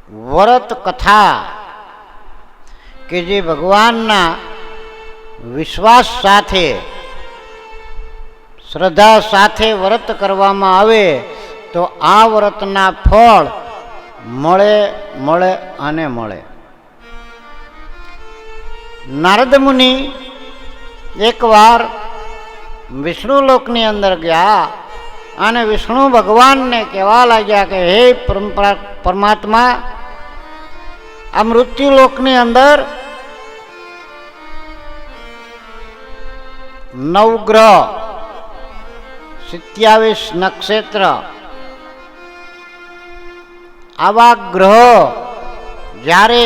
વ્રત કથા કે જે ભગવાનના વિશ્વાસ સાથે શ્રદ્ધા સાથે વ્રત કરવામાં આવે તો આ વ્રતના ફળ મળે મળે અને મળે. નારદ મુનિ એકવાર વિષ્ણુ લોકની અંદર ગયા અને વિષ્ણુ ભગવાનને કહેવા લાગ્યા કે હે પરમાત્મા, આ મૃત્યુ લોકની અંદર 9 ગ્રહ, 27 નક્ષત્ર, આવા ગ્રહો જ્યારે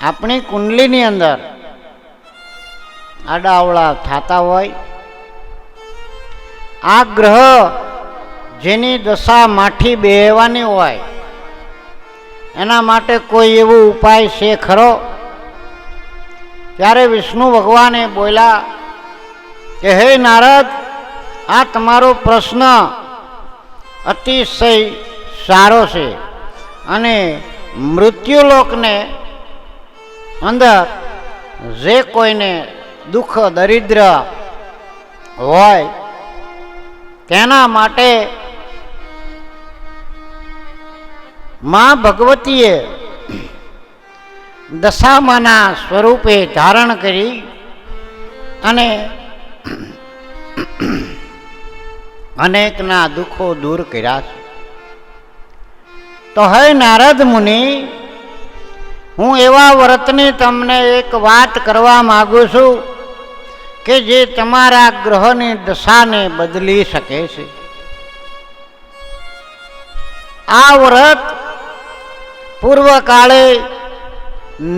આપણી કુંડલીની અંદર આડાઅવળા થતા હોય, આ ગ્રહ જેની દશા માઠી બેહવાની હોય, એના માટે કોઈ એવો ઉપાય છે ખરો? ત્યારે વિષ્ણુ ભગવાને બોલ્યા કે હે નારદ, આ તમારો પ્રશ્ન અતિશય સારો છે અને મૃત્યુલોકને અંદર જે કોઈને દુઃખ દરિદ્ર હોય તેના માટે મા ભગવતીએ દશામાના સ્વરૂપે ધારણ કરી અને અનેકના દુઃખો દૂર કર્યા છે. તો હે નારદ મુનિ, હું એવા વ્રતની તમને એક વાત કરવા માંગુ છું કે જે તમારા ગ્રહની દશાને બદલી શકે છે. આ વ્રત પૂર્વકાળે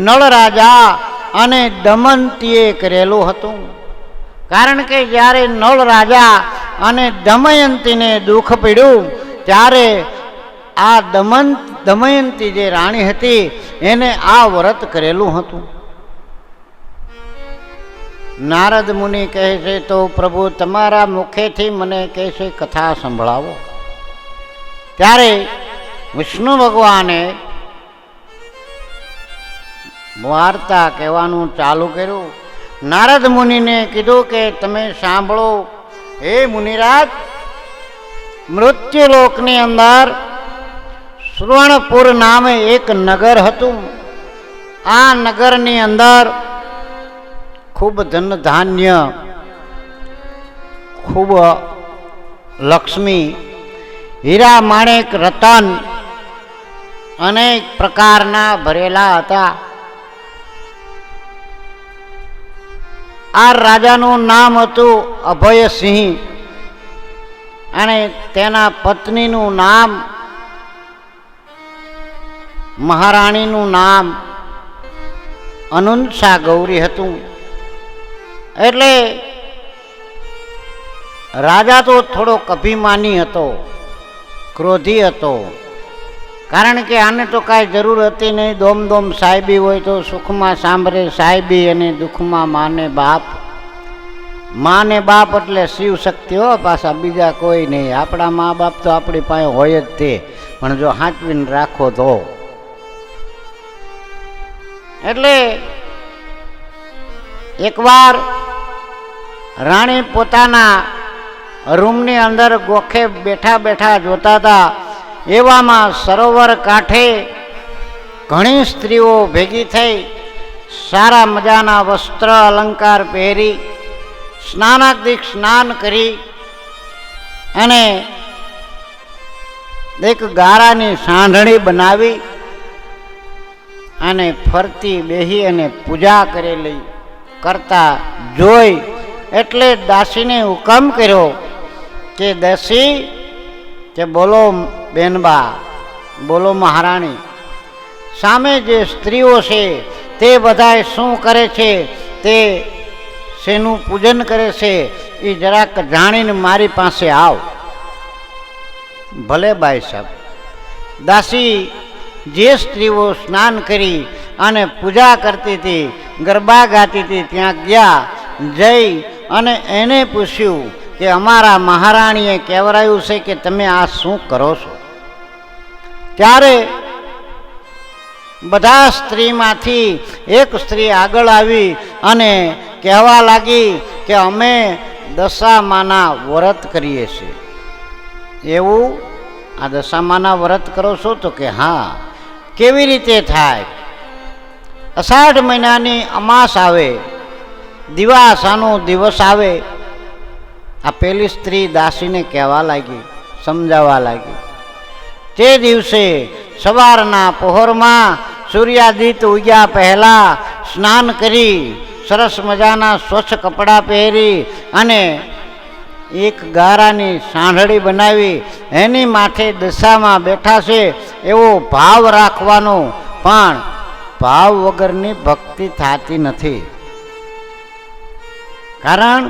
નળ રાજા અને દમયંતીએ કરેલું હતું. કારણ કે જ્યારે નળ રાજા અને દમયંતીને દુઃખ પડ્યું ત્યારે આ દમયંતી જે રાણી હતી એને આ વ્રત કરેલું હતું. નારદ મુનિ કહે છે, તો પ્રભુ તમારા મુખેથી મને કહે છે કથા સંભળાવો. ત્યારે વિષ્ણુ ભગવાને વાર્તા કહેવાનું ચાલુ કર્યું. નારદ મુનિને કીધું કે તમે સાંભળો. હે મુનિરાજ, મૃત્યુલોકની અંદર સુવર્ણપુર નામે એક નગર હતું. આ નગરની અંદર ખૂબ ધન ધાન્ય, ખૂબ લક્ષ્મી, હીરા માણેક રતન અનેક પ્રકારના ભરેલા હતા. આ રાજાનું નામ હતું અભયસિંહ અને તેના પત્નીનું નામ, મહારાણીનું નામ અનુંસા ગૌરી હતું. એટલે રાજા તો થોડોક અભિમાની હતો, ક્રોધી હતો. કારણ કે આને તો કાંઈ જરૂર હતી નહીં. દોમ દોમ સાહેબી હોય તો સુખમાં સાંભળે સાહેબી અને દુઃખમાં માને બાપ. માને બાપ એટલે શિવ શક્તિ હો, પાછા બીજા કોઈ નહીં. આપણા મા બાપ તો આપણી પાસે હોય જ તે, પણ જો હાંચવીને રાખો તો. એટલે એકવાર રાણી પોતાના રૂમની અંદર ગોખે બેઠા બેઠા જોતા હતા. એવામાં સરોવર કાંઠે ઘણી સ્ત્રીઓ ભેગી થઈ, સારા મજાના વસ્ત્ર અલંકાર પહેરી, સ્નાનાદિક સ્નાન કરી અને એક ગારાની સાંઢણી બનાવી અને ફરતી બેહી અને પૂજા કરેલી કરતા જોઈ એટલે દાસીને હુકમ કર્યો કે દાસી કે બોલો બેનબા, બોલો મહારાણી, સામે જે સ્ત્રીઓ છે તે બધાય શું કરે છે, તે શેનું પૂજન કરે છે, એ જરાક જાણીને મારી પાસે આવ. ભલે ભાઈ સાહેબ. દાસી જે સ્ત્રીઓ સ્નાન કરી અને પૂજા કરતી હતી, ગરબા ગાતી હતી, ત્યાં ગયા. જઈ અને એને પૂછ્યું કે અમારા મહારાણીએ કહેવરાયું છે કે તમે આ શું કરો છો? ત્યારે બધા સ્ત્રીમાંથી એક સ્ત્રી આગળ આવી અને કહેવા લાગી કે અમે દશામાના વ્રત કરીએ છીએ. એવું? આ દશામાના વ્રત કરો છો? તો કે હા. કેવી રીતે થાય? અષાઢ મહિનાની અમાસ આવે, દિવાસાનો દિવસ આવે. આ પેલી સ્ત્રી દાસીને કહેવા લાગી, સમજાવવા લાગી. તે દિવસે સવારના પહોરમાં સૂર્યાદિત ઉગ્યા પહેલા સ્નાન કરી, સરસ મજાના સ્વચ્છ કપડાં પહેરી અને એક ગારાની સાંઢળી બનાવી એની માથે દશામાં બેઠા છે એવો ભાવ રાખવાનો. પણ ભાવ વગરની ભક્તિ થતી નથી. કારણ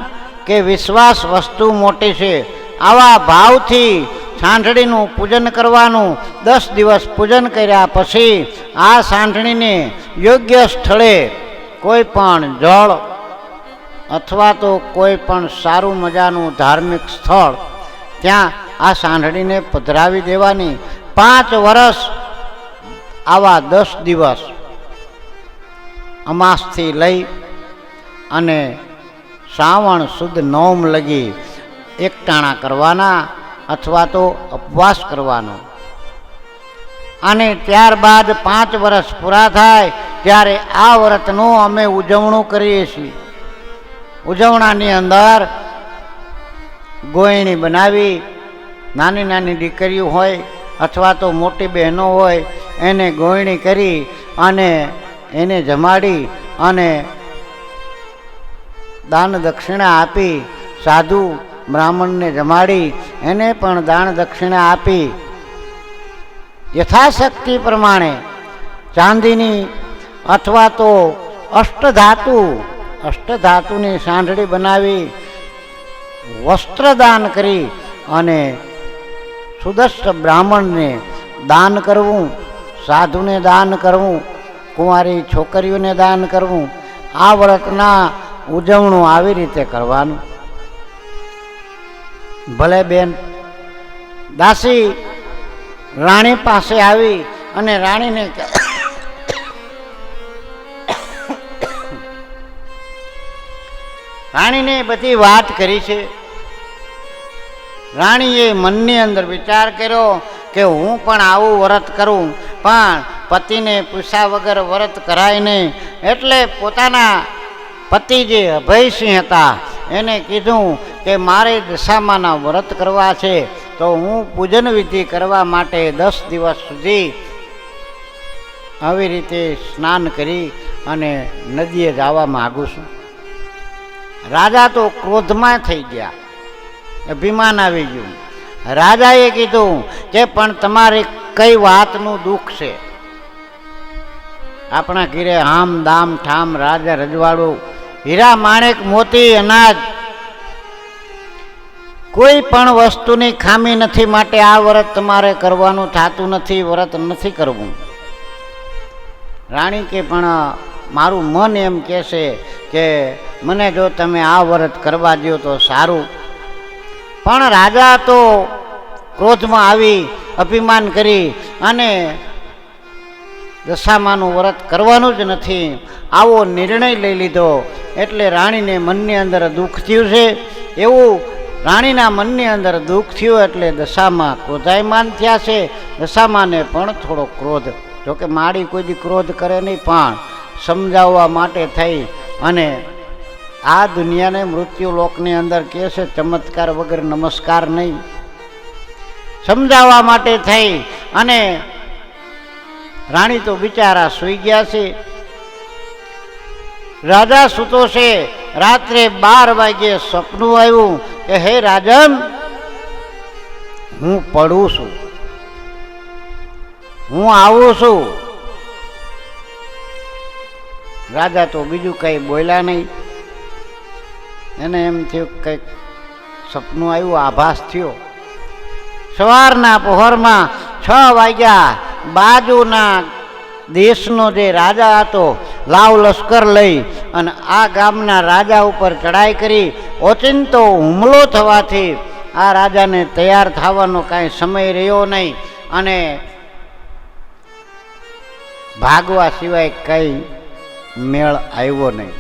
કે વિશ્વાસ વસ્તુ મોટી છે. આવા ભાવથી સાંઢળીનું પૂજન કરવાનું. 10 દિવસ પૂજન કર્યા પછી આ સાંઢળીને યોગ્ય સ્થળે કોઈ પણ જળ અથવા તો કોઈ પણ સારું મજાનું ધાર્મિક સ્થળ ત્યાં આ સાંઢળીને પધરાવી દેવાની. 5 વર્ષ આવા 10 દિવસ અમાસથી લઈ અને શ્રાવણ સુદ નવમ લગી એકટાણા કરવાના અથવા તો ઉપવાસ કરવાનો. અને ત્યારબાદ 5 વર્ષ પૂરા થાય ત્યારે આ વ્રતનું અમે ઉજવણું કરીએ છીએ. ઉજવણાની અંદર ગોયણી બનાવી, નાની નાની દીકરીઓ હોય અથવા તો મોટી બહેનો હોય એને ગોયણી કરી અને એને જમાડી અને દાન દક્ષિણા આપી, સાધુ બ્રાહ્મણને જમાડી એને પણ દાન દક્ષિણા આપી યથાશક્તિ પ્રમાણે ચાંદીની અથવા તો અષ્ટધાતુની સાંઢળી બનાવી વસ્ત્રદાન કરી અને સુદસ્થ બ્રાહ્મણને દાન કરવું, સાધુને દાન કરવું, કુંવારી છોકરીઓને દાન કરવું. આ વ્રતના ઉજવણું આવી રીતે કરવાનું. ભલે બેન દાસી રાણી પાસે આવી અને રાણીને બધી વાત કરી છે. રાણીએ મનની અંદર વિચાર કર્યો કે હું પણ આવું વ્રત કરું, પણ પતિને પૂછ્યા વગર વ્રત કરાય નહીં. એટલે પોતાના પતિ જે અભયસિંહ હતા એને કીધું કે મારે દશામાના વ્રત કરવા છે, તો હું પૂજન વિધિ કરવા માટે 10 દિવસ સુધી આવી રીતે સ્નાન કરી અને નદીએ જવા માગું છું. રાજા તો ક્રોધમાં થઈ ગયા, અભિમાન આવી ગયું. રાજાએ કીધું કે પણ તમારે કઈ વાતનું દુઃખ છે? આપણા ઘીરે હામ દામ ઠામ રાજા રજવાડું, હીરા માણેક મોતી અનાજ, કોઈ પણ વસ્તુની ખામી નથી, માટે આ વ્રત તમારે કરવાનું થતું નથી, વ્રત નથી કરવું. રાણી કે પણ મારું મન એમ કહેશે કે મને જો તમે આ વ્રત કરવા દો તો સારું. પણ રાજા તો ક્રોધમાં આવી અભિમાન કરી અને દશામાનું વ્રત કરવાનું જ નથી આવો નિર્ણય લઈ લીધો. એટલે રાણીને મનની અંદર દુઃખ થયું છે. એવું રાણીના મનની અંદર દુઃખ થયું એટલે દશામાં ક્રોધાયમાન થયા છે. દશામાને પણ થોડો ક્રોધ, જોકે માડી કોઈ દી ક્રોધ કરે નહીં, પણ સમજાવવા માટે થઈ અને આ દુનિયાને મૃત્યુ લોકની અંદર કહે છે ચમત્કાર વગર નમસ્કાર નહીં, સમજાવવા માટે થઈ અને રાણી તો બિચારા સૂઈ ગયા છે. રાજા સૂતો છે. રાત્રે 12 વાગ્યે સપનું આવ્યું કે હે રાજન, હું પડું છું, હું આવું છું. રાજા તો બીજું કઈ બોલ્યા નહીં. એને એમ થયું કંઈક સપનું આવ્યું, આભાસ થયો. સવારના પહોરમાં 6 વાગ્યા બાજુના દેશનો જે રાજા હતો લાવ લશ્કર લઈ અને આ ગામના રાજા ઉપર ચડાઈ કરી. ઓચિંતો હુમલો થવાથી આ રાજાને તૈયાર થવાનો કાંઈ સમય રહ્યો નહીં અને ભાગવા સિવાય કંઈ મેળ આવ્યો નહીં.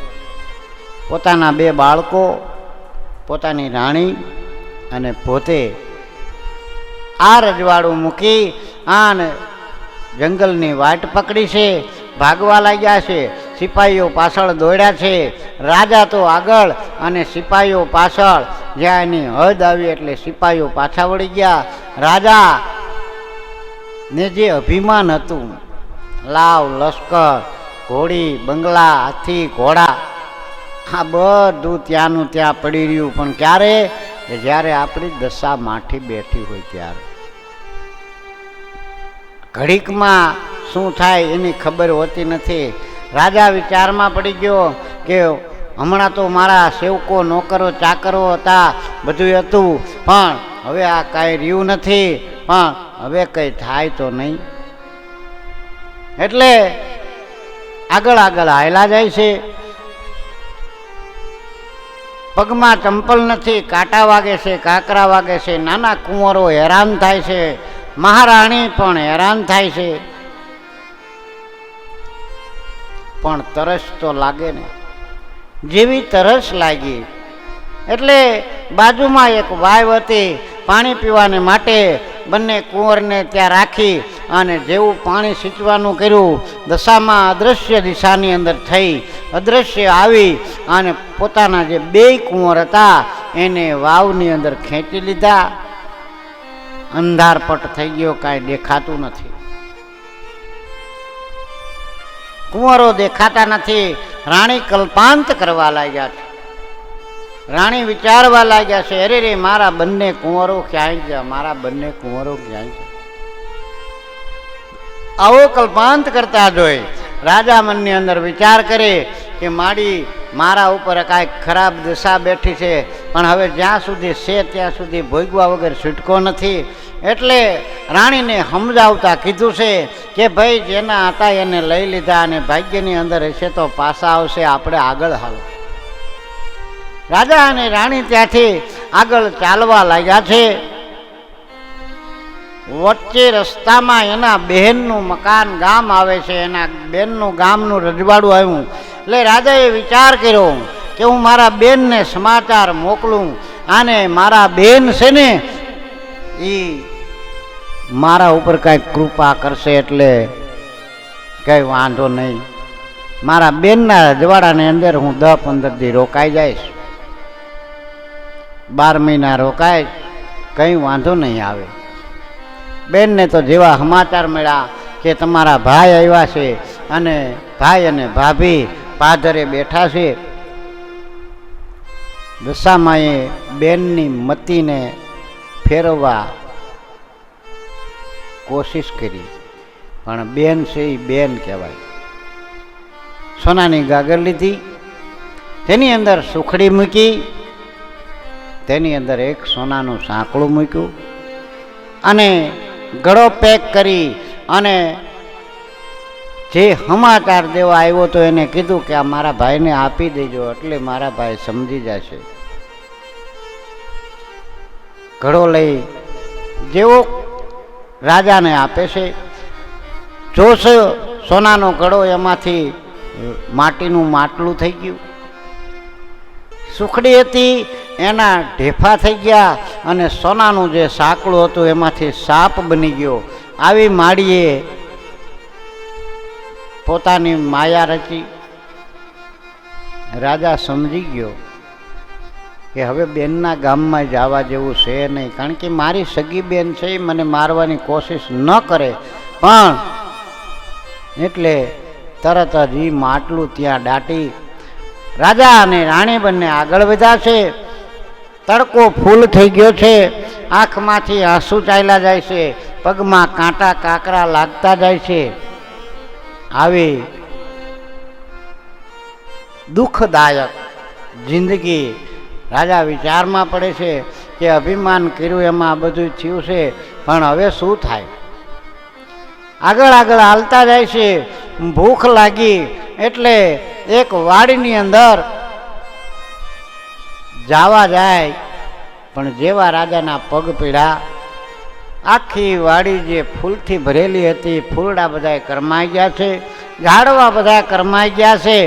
પોતાના 2 બાળકો, પોતાની રાણી અને પોતે આ રજવાડું મૂકી આને જંગલની વાટ પકડી છે, ભાગવા લાગ્યા છે. સિપાહીઓ પાછળ દોડ્યા છે, રાજા તો આગળ અને સિપાહીઓ પાછળ. જ્યાં એની હદ આવી એટલે સિપાહીઓ પાછા વળી ગયા. રાજા ને જે અભિમાન હતું, લાવ લશ્કર, ઘોડી, બંગલા, હાથી, ઘોડા, આ બધું ત્યાંનું ત્યાં પડી રહ્યું. પણ ક્યારે? જ્યારે આપણી દશા માઠી બેઠી હોય ત્યારે. ઘડીકમાં શું થાય એની ખબર હોતી નથી. રાજા વિચારમાં પડી ગયો કે હમણાં તો મારા સેવકો, નોકરો, ચાકરો હતા, બધું હતું, પણ હવે આ કાંઈ રહ્યું નથી. પણ હવે કંઈ થાય તો નહીં. એટલે આગળ આગળ હાયલા જાય છે. પગમાં ચંપલ નથી, કાંટા વાગે છે, કાંકરા વાગે છે. નાના કુંવરો હેરાન થાય છે, મહારાણી પણ હેરાન થાય છે. પણ તરસ તો લાગે ને. જેવી તરસ લાગી એટલે બાજુમાં એક વાવ હતી, પાણી પીવાને માટે બંને કુંવરને ત્યાં રાખી અને જેવું પાણી સિંચવાનું કર્યું, દશામાં અદૃશ્ય દિશાની અંદર થઈ, અદૃશ્ય આવી અને પોતાના જે 2 કુંવર હતા એને વાવની અંદર ખેંચી લીધા. અંધારપટ થઈ ગયો, કાંઈ દેખાતું નથી. કુંવરો દેખાતા નથી. રાણી કલ્પાંત કરવા લાગ્યા છે. રાણી વિચારવા લાગ્યા છે, અરે રે મારા બંને કુંવરો ક્યાંય ગયા, મારા બંને કુંવરો ક્યાંય ગયા. આવો કલ્પાંત કરતા જોઈ રાજા મનની અંદર વિચાર કરે કે મારા ઉપર કાંઈક ખરાબ દશા બેઠી છે, પણ હવે જ્યાં સુધી છે ત્યાં સુધી ભોગવા વગર છૂટકો નથી. એટલે રાણીને સમજાવતા કીધું છે કે ભાઈ જેના હતા એને લઈ લીધા અને ભાગ્યની અંદર હશે તો પાછા આવશે, આપણે આગળ હાલો. રાજા અને રાણી ત્યાંથી આગળ ચાલવા લાગ્યા છે. વચ્ચે રસ્તામાં એના બહેનનું મકાન ગામ આવે છે, એના બેનનું ગામનું રજવાડું આવ્યું. એટલે રાજાએ વિચાર કર્યો કે હું મારા બેનને સમાચાર મોકલું અને મારા બેન છે ને એ મારા ઉપર કાંઈક કૃપા કરશે એટલે કંઈ વાંધો નહીં. મારા બેનના રજવાડાની અંદર હું 10-15 દી રોકાઈ જઈશ, 12 મહિના રોકાય, કંઈ વાંધો નહીં આવે. બેનને તો જેવા સમાચાર મળ્યા કે તમારા ભાઈ આવ્યા છે અને ભાઈ અને ભાભી પાદરે બેઠા છે. દશામાએ બેનની મતીને ફેરવવા કોશિશ કરી, પણ બેન છે એ બેન કહેવાય. સોનાની ગાગર લીધી, તેની અંદર સુખડી મૂકી, તેની અંદર એક સોનાનું સાંકળું મૂક્યું અને ગળો પેક કરી અને જે સમાચાર દેવા આવ્યો તો એને કીધું કે આ મારા ભાઈને આપી દેજો, એટલે મારા ભાઈ સમજી જશે. ઘડો લઈ જેવો રાજાને આપે છે, જોશે સોનાનો ઘડો એમાંથી માટીનું માટલું થઈ ગયું. સુખડી હતી એના ઢેફા થઈ ગયા અને સોનાનું જે સાંકળું હતું એમાંથી સાપ બની ગયો. આવી માળીએ પોતાની માયા રચી. રાજા સમજી ગયો કે હવે બેનના ગામમાં જવા જેવું છે નહીં, કારણ કે મારી સગી બેન છે એ મને મારવાની કોશિશ ન કરે. પણ એટલે તરત જ એ માટલું ત્યાં દાટી રાજા અને રાણી બંને આગળ વધ્યા છે. તડકો ફૂલ થઈ ગયો છે, આંખમાંથી આંસુ ચાલ્યા જાય છે, પગમાં કાંટા કાંકરા લાગતા જાય છે. આવી દુઃખદાયક જિંદગી. રાજા વિચારમાં પડે છે કે અભિમાન કર્યું એમાં બધું થયું છે, પણ હવે શું થાય. આગળ આગળ હાલતા જાય છે. ભૂખ લાગી એટલે એક વાડીની અંદર જવા જાય, પણ જેવા રાજાના પગ પીડા આખી વાડી જે ફૂલથી ભરેલી હતી, ફૂલડા બધા કરમાઈ ગયા છે, ઝાડવા બધા કરમાઈ ગયા છે.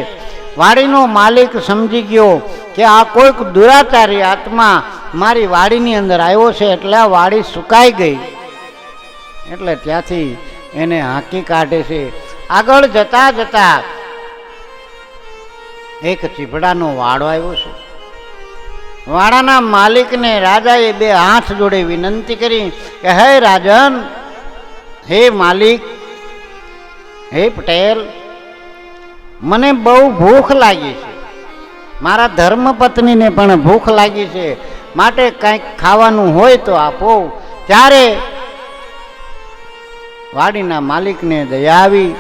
વાડીનો માલિક સમજી ગયો કે આ કોઈક દુરાચારી આત્મા મારી વાડીની અંદર આવ્યો છે, એટલે આ વાડી સુકાઈ ગઈ. એટલે ત્યાંથી એને હાંકી કાઢે છે. આગળ જતા જતા એક ચીભડાનો વાડો આવ્યો છે. વાડાના માલિકને રાજાએ બે હાથ જોડે વિનંતી કરી કે હે રાજન, હે માલિક, હે પટેલ, મને બહુ ભૂખ લાગી છે, મારા ધર્મપત્નીને પણ ભૂખ લાગી છે, માટે કંઈક ખાવાનું હોય તો આપો. ત્યારે વાડીના માલિકને દયા આવી.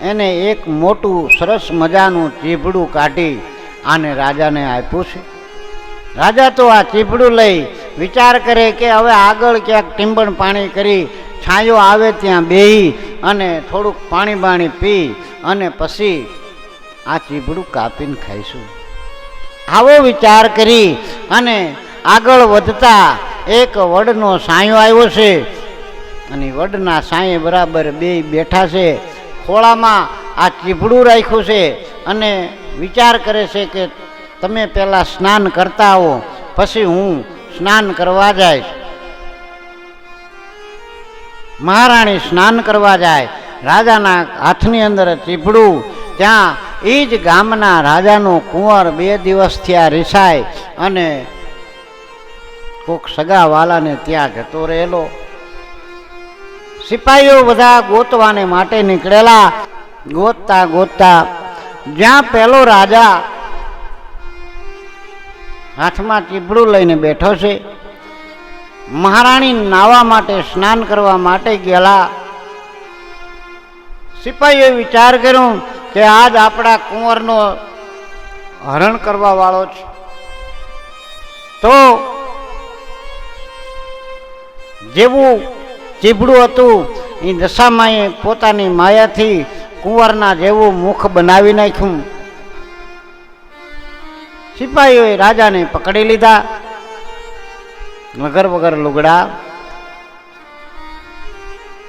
એને એક મોટું સરસ મજાનું ચીભડું કાઢી આને રાજાને આપ્યું છે. રાજા તો આ ચીભડું લઈ વિચાર કરે કે હવે આગળ ક્યાંક ટીંબણ પાણી કરી છાંયો આવે ત્યાં બેહી અને થોડુંક પાણી બાણી પી અને પછી આ ચીભડું કાપીને ખાઈશું. આવો વિચાર કરી અને આગળ વધતા એક વડનો સાયો આવ્યો છે અને વડના સાંયે બરાબર બે બેઠા છે. ખોળામાં આ ચીભડું રાખ્યું છે અને વિચાર કરે છે કે તમે પહેલાં સ્નાન કરતા આવો, પછી હું સ્નાન કરવા જઈશ. મહારાણી સ્નાન કરવા જાય. રાજાના હાથની અંદર ચીભડું. ત્યાં એ જ ગામના રાજાનો કુંવર 2 દિવસ થયા રિસાય અને કોક સગા વાલાને ત્યાં જતો રહેલો. સિપાહીઓ બધા ગોતવાને માટે નીકળેલા. ગોતતા ગોતતા જ્યાં પેલો રાજા હાથમાં ચીભડું લઈને બેઠો છે, મહારાણી નાવા માટે સ્નાન કરવા માટે ગયેલા. સિપાહીએ વિચાર કર્યો કે આજ આપણા કુંવરનો હરણ કરવા વાળો છે, તો જેવું ચીભડું હતું એ દશામાએ પોતાની માયાથી કુંવરના જેવું મુખ બનાવી નાખ્યું. સિપાહીઓએ રાજાને પકડી લીધા વગર વગર લુગડા.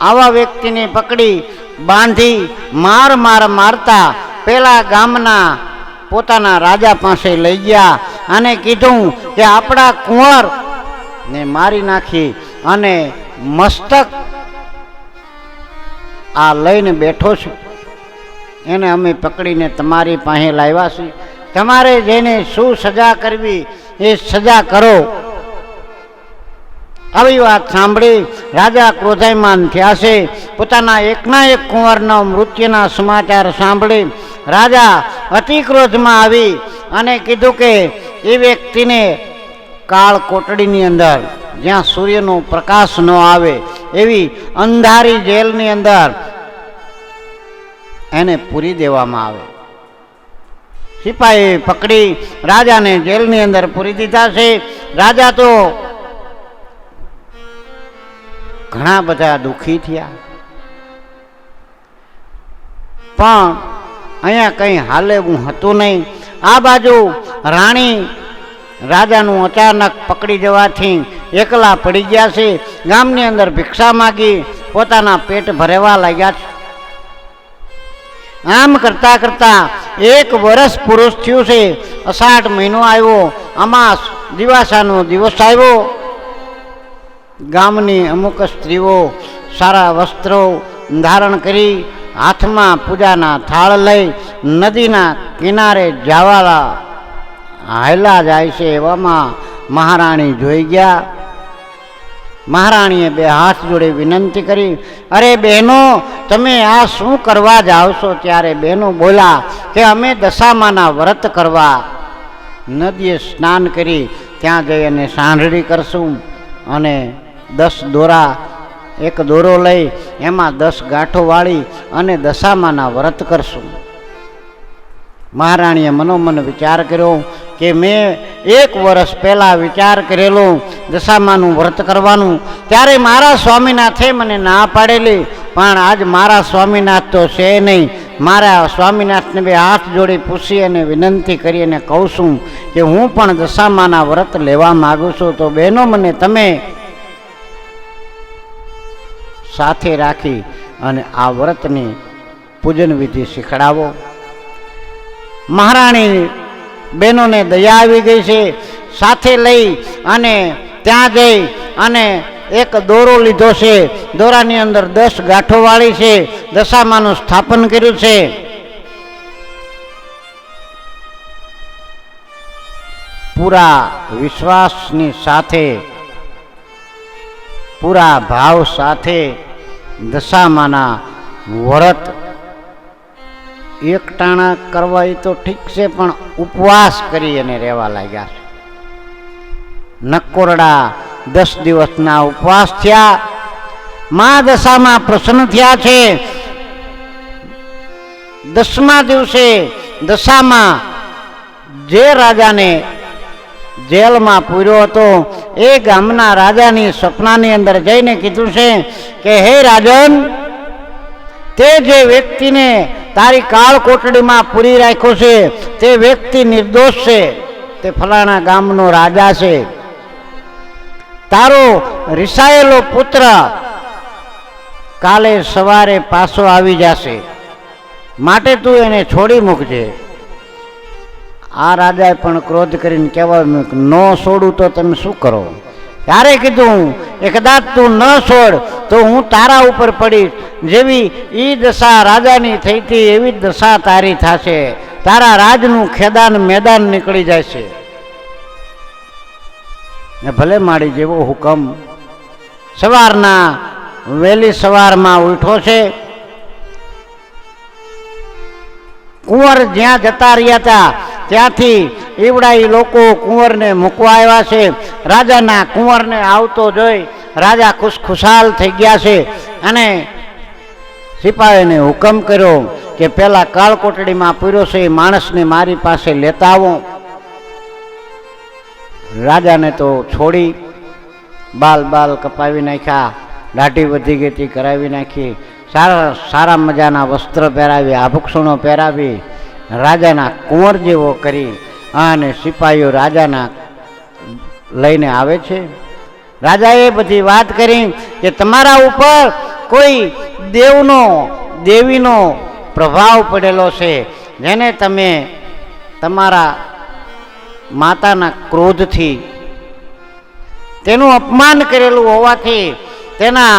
આવા વ્યક્તિને પકડી બાંધી મારતા પેલા ગામના પોતાના રાજા પાસે લઈ ગયા અને કીધું કે આપણા કુંવર ને મારી નાખી અને મસ્તક આ લઈને બેઠો છું, એને અમે પકડીને તમારી પાસે લાવ્યા છીએ. તમારે જેને શું સજા કરવી એ સજા કરો. આવી વાત સાંભળી રાજા ક્રોધાયમાન થયા છે. પોતાના એકના એક કુંવરના મૃત્યુના સમાચાર સાંભળી રાજા અતિ ક્રોધમાં આવી અને કીધું કે એ વ્યક્તિને કાળ કોટડીની અંદર જ્યાં સૂર્યનો પ્રકાશ ન આવે એવી અંધારી જેલની અંદર એને પૂરી દેવામાં આવે. સિપાહી પકડી રાજાને જેલની અંદર પૂરી દીધા છે. રાજા તો ઘણા બધા દુઃખી થયા, પણ અહીંયા કંઈ હાલે એવું હતું નહીં. આ બાજુ રાણી રાજાનું અચાનક પકડી જવાથી એકલા પડી ગયા છે. ગામની અંદર ભિક્ષા માગી પોતાના પેટ ભરવા લાગ્યા છે. આમ કરતા કરતા 1 વર્ષ પુરુષ થયું છે. અષાઢ મહિનો આવ્યો, અમાસ દિવાસાનો દિવસ આવ્યો. ગામની અમુક સ્ત્રીઓ સારા વસ્ત્રો ધારણ કરી હાથમાં પૂજાના થાળ લઈ નદીના કિનારે જવા હાયલા જાય છે. એવામાં મહારાણી જોઈ ગયા. મહારાણીએ 2 હાથ જોડે વિનંતી કરી, અરે બહેનો, તમે આ શું કરવા જાઓ છો? ત્યારે બહેનો બોલા કે અમે દશામાના વ્રત કરવા નદીએ સ્નાન કરી ત્યાં જઈ અને સાંઢળી કરશું અને 10 દોરા, એક દોરો લઈ એમાં 10 ગાંઠો વાળી અને દશામાના વ્રત કરશું. મહારાણીએ મનોમન વિચાર કર્યો કે મેં 1 વર્ષ પહેલાં વિચાર કરેલો દશામાનું વ્રત કરવાનું, ત્યારે મારા સ્વામીનાથે મને ના પાડેલી, પણ આજ મારા સ્વામીનાથ તો છે નહીં. મારા સ્વામીનાથને 2 હાથ જોડી પૂછી અને વિનંતી કરી અને કહું છું કે હું પણ દશામાના વ્રત લેવા માગું છું. તો બહેનો, મને તમે સાથે રાખી અને આ વ્રતની પૂજન વિધિ શીખડાવો. મહારાણી બહેનોને દયા આવી ગઈ છે. સાથે લઈ અને ત્યાં જઈ અને એક દોરો લીધો છે. દોરાની અંદર 10 ગાંઠો વાળી છે. દશામાનું સ્થાપન કર્યું છે. પૂરા વિશ્વાસની સાથે, પૂરા ભાવ સાથે દશામાના વ્રત એકટાણા કરવા એ તો ઠીક છે, પણ ઉપવાસ કરી અને રહેવા લાગ્યા છે. નકોરડા 10 દિવસના ઉપવાસ થયા. મા દશામાં પ્રસન્ન થયા છે. 10મા દિવસે દશામાં જે રાજાને જેલમાં પૂર્યો હતો એ ગામના રાજાની સપનાની અંદર જઈને કીધું છે કે હે રાજન, તે જે વ્યક્તિને તારી કાળ કોટડીમાં પૂરી રાખ્યો છે તે વ્યક્તિ નિર્દોષ છે. તે ફલાણા ગામનો રાજા છે. તારો રિસાયેલો પુત્ર કાલે સવારે પાછો આવી જશે, માટે તું એને છોડી મૂકજે. આ રાજાએ પણ ક્રોધ કરીને કહેવાયું કે ન છોડું તો તમે શું કરો? ત્યારે કીધું એ કદાચ તું ન છોડ તો હું તારા ઉપર પડીશ. જેવી ઈ દશા રાજાની થઈ હતી એવી દશા તારી થશે. તારા રાજનું ખેદાન મેદાન નીકળી જાય છે. ભલે માડી જેવો હુકમ. સવારના વહેલી સવારમાં ઉઠો છે. કુંવર જ્યાં જતા રહ્યા હતા ત્યાંથી ઈવડાઈ લોકો કુંવરને મૂકવા આવ્યા છે. રાજાના કુંવરને આવતો જોઈ રાજા ખુશખુશાલ થઈ ગયા છે અને સિપાહીને હુકમ કર્યો કે પેલા કાળકોટડીમાં પૂર્યો છે એ માણસને મારી પાસે લેતા આવો. રાજાને તો છોડી બાલ કપાવી નાખ્યા, દાઢી વધી ગઈ હતી કરાવી નાખી, સારા મજાના વસ્ત્ર પહેરાવી, આભૂષણો પહેરાવી, રાજાના કુંવર જેવો કરી અને સિપાહીઓ રાજાના લઈને આવે છે. રાજાએ બધી વાત કરી કે તમારા ઉપર કોઈ દેવીનો પ્રભાવ પડેલો છે, જેને તમે તમારા માતાના ક્રોધથી તેનું અપમાન કરેલું હોવાથી તેના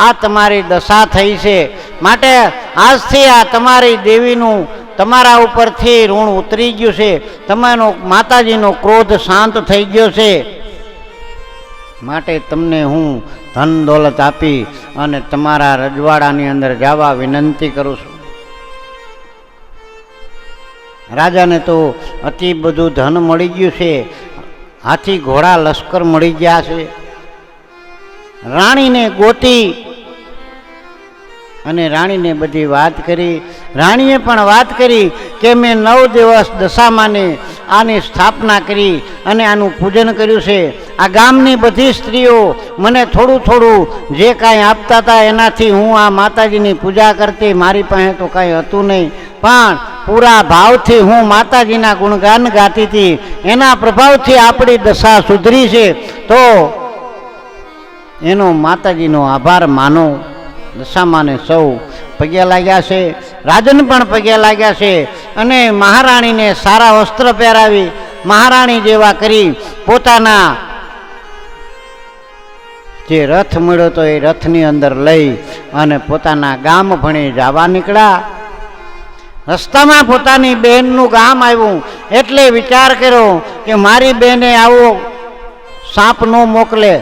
આ તમારી દશા થઈ છે. માટે આજથી આ તમારી દેવીનું તમારા ઉપરથી ઋણ ઉતરી ગયું છે. તમારો માતાજીનો ક્રોધ શાંત થઈ ગયો છે. માટે તમને હું ધન દોલત આપી અને તમારા રજવાડાની અંદર જવા વિનંતી કરું છું. રાજાને તો અતિ બધું ધન મળી ગયું છે. હાથી ઘોડા લશ્કર મળી ગયા છે. રાણીને ગોતી અને રાણીને બધી વાત કરી. રાણીએ પણ વાત કરી કે મેં 9 દિવસ દશામાને આની સ્થાપના કરી અને આનું પૂજન કર્યું છે. આ ગામની બધી સ્ત્રીઓ મને થોડું થોડું જે કાંઈ આપતા હતા એનાથી હું આ માતાજીની પૂજા કરતી. મારી પાસે તો કાંઈ હતું નહીં, પણ પૂરા ભાવથી હું માતાજીના ગુણગાન ગાતી હતી. એના પ્રભાવથી આપણી દશા સુધરી છે. તો એનો માતાજીનો આભાર માનો. દશામાને સૌ પગે લાગ્યા છે. રાજન પણ પગે લાગ્યા છે અને મહારાણીને સારા વસ્ત્ર પહેરાવી મહારાણી જેવા કરી પોતાના જે રથ મળ્યો તો એ રથની અંદર લઈ અને પોતાના ગામ ભણી જવા નીકળ્યા. રસ્તામાં પોતાની બહેનનું ગામ આવ્યું એટલે વિચાર કર્યો કે મારી બહેને આવો સાપ ન મોકલે,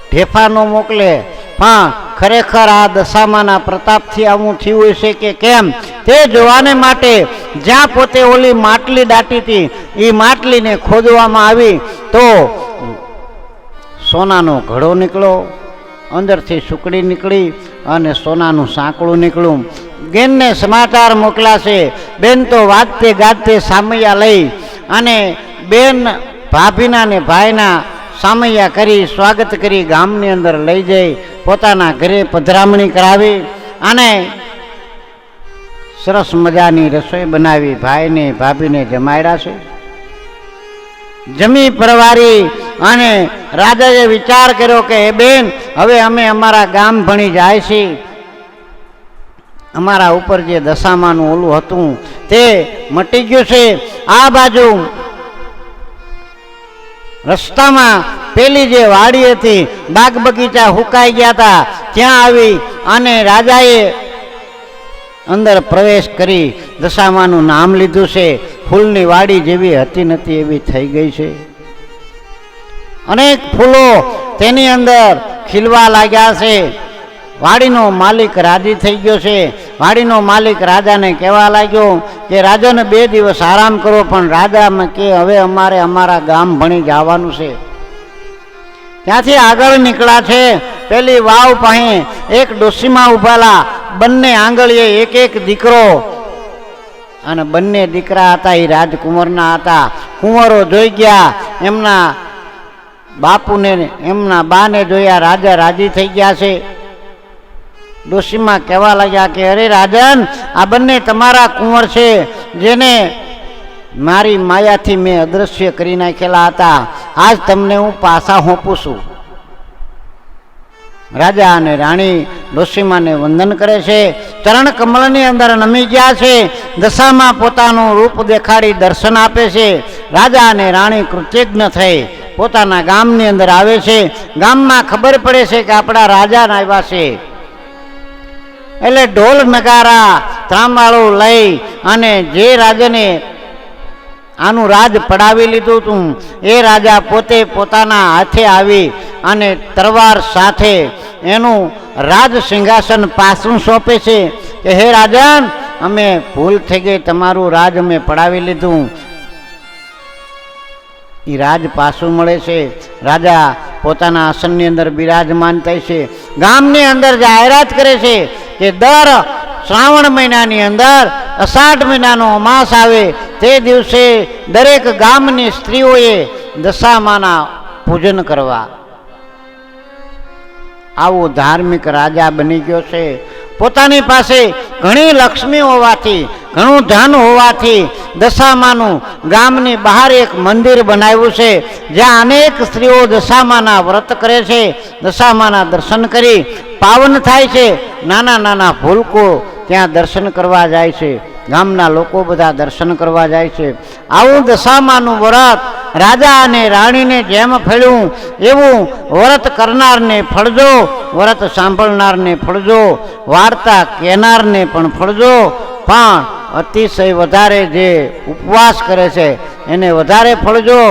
ઢેફા ન મોકલે, પણ ખરેખર આ દશામાના પ્રતાપથી આવું થયું હશે કે કેમ તે જોવાને માટે જ્યાં પોતે ઓલી માટલી દાટી હતી એ માટલીને ખોદવામાં આવી તો સોનાનો ઘડો નીકળ્યો. અંદરથી સુકડી નીકળી અને સોનાનું સાંકળું નીકળ્યું. બેનને સમાચાર મોકલ્યા છે. બેન તો વાગતે ગાજતે સામૈયા લઈ અને બેન ભાભીના ને ભાઈના સામૈયા કરી સ્વાગત કરી ગામની અંદર લઈ જઈ પોતાના ઘરે પધરામણી કરાવી અને સરસ મજાની રસોઈ બનાવી ભાઈને ભાભીને જમાડ્યા છે. જમી પરવારી અને રાજાએ વિચાર કર્યો કે હે બેન, હવે અમે અમારા ગામ ભણી જાય છીએ, અમારા ઉપર જે દશામાનું ઓલું હતું તે મટી ગયું છે. આ બાજુ રસ્તામાં પેલી જે વાડી હતી, બાગ બગીચા હુકાઈ ગયા હતા, ત્યાં આવી અને રાજાએ અંદર પ્રવેશ કરી દશામાનું નામ લીધું છે. ફૂલની વાડી જેવી હતી નથી એવી થઈ ગઈ છે. અનેક ફૂલો તેની અંદર ખીલવા લાગ્યા છે. વાડીનો માલિક રાજી થઈ ગયો છે. વાડીનો માલિક રાજાને કહેવા લાગ્યો કે રાજાને 2 દિવસ આરામ કરો, પણ રાજા કે હવે અમારે અમારા ગામ ભણી જવાનું છે. ત્યાંથી આગળ નીકળ્યા છે. પેલી વાવ પાસે એક ડોશીમાં ઉભાલા, બંને આંગળીએ એક એક દીકરો, અને બંને દીકરા હતા એ રાજકુંવરના હતા. કુંવરો જોઈ ગયા, એમના બાપુને એમના બાને જોયા, રાજા રાજી થઈ ગયા છે. ડોશીમાં કહેવા લાગ્યા કે અરે રાજન, આ બંને તમારા કુંવર છે, જેને મારી માયાથી મેં અદૃશ્ય કરી નાખેલા હતા. આજ તમને હું પાછા હોંપું છું. રાજા અને રાણી ડોશીમાને વંદન કરે છે, ચરણ કમળની અંદર નમી ગયા છે. દશામાં પોતાનું રૂપ દેખાડી દર્શન આપે છે. રાજા અને રાણી કૃતજ્ઞ થઈ પોતાના ગામની અંદર આવે છે. ગામમાં ખબર પડે છે કે આપણા રાજા આવ્યા છે, એટલે ઢોલ નગારા ત્રાંબાળું લઈ અને જે રાજાને આનું રાજ પડાવી લીધું હતું એ રાજા પોતે પોતાના હાથે આવી અને તરવાર સાથે એનું રાજ સિંહાસન પાછું સોંપે છે કે હે રાજન, અમે ભૂલ થઈ ગઈ, તમારું રાજ અમે પડાવી લીધું. એ રાજ પાછું મળે છે. રાજા પોતાના આસનની અંદર બિરાજમાન થાય છે. ગામની અંદર જાહેરાત કરે છે કે દર શ્રાવણ મહિનાની અંદર અષાઢ મહિનાનો અમાસ આવે તે દિવસે દરેક ગામની સ્ત્રીઓએ દશામાના પૂજન કરવા. આવો ધાર્મિક રાજા બની ગયો છે. પોતાની પાસે ઘણી લક્ષ્મી હોવાથી, ઘણું ધન હોવાથી દશામાનું ગામની બહાર એક મંદિર બનાવ્યું છે, જ્યાં અનેક સ્ત્રીઓ દશામાના વ્રત કરે છે, દશામાના દર્શન કરી પાવન થાય છે. નાના નાના ભૂલકો ત્યાં દર્શન કરવા જાય છે. ગામના લોકો બધા દર્શન કરવા જાય છે. આવું દશામાનું વ્રત રાજા અને રાણીને જેમ ફળ્યું એવું વ્રત કરનારને ફળજો, વ્રત સાંભળનારને ફળજો, વાર્તા કહેનારને પણ ફળજો. પણ અતિશય વધારે જે ઉપવાસ કરે છે એને વધારે ફળજો.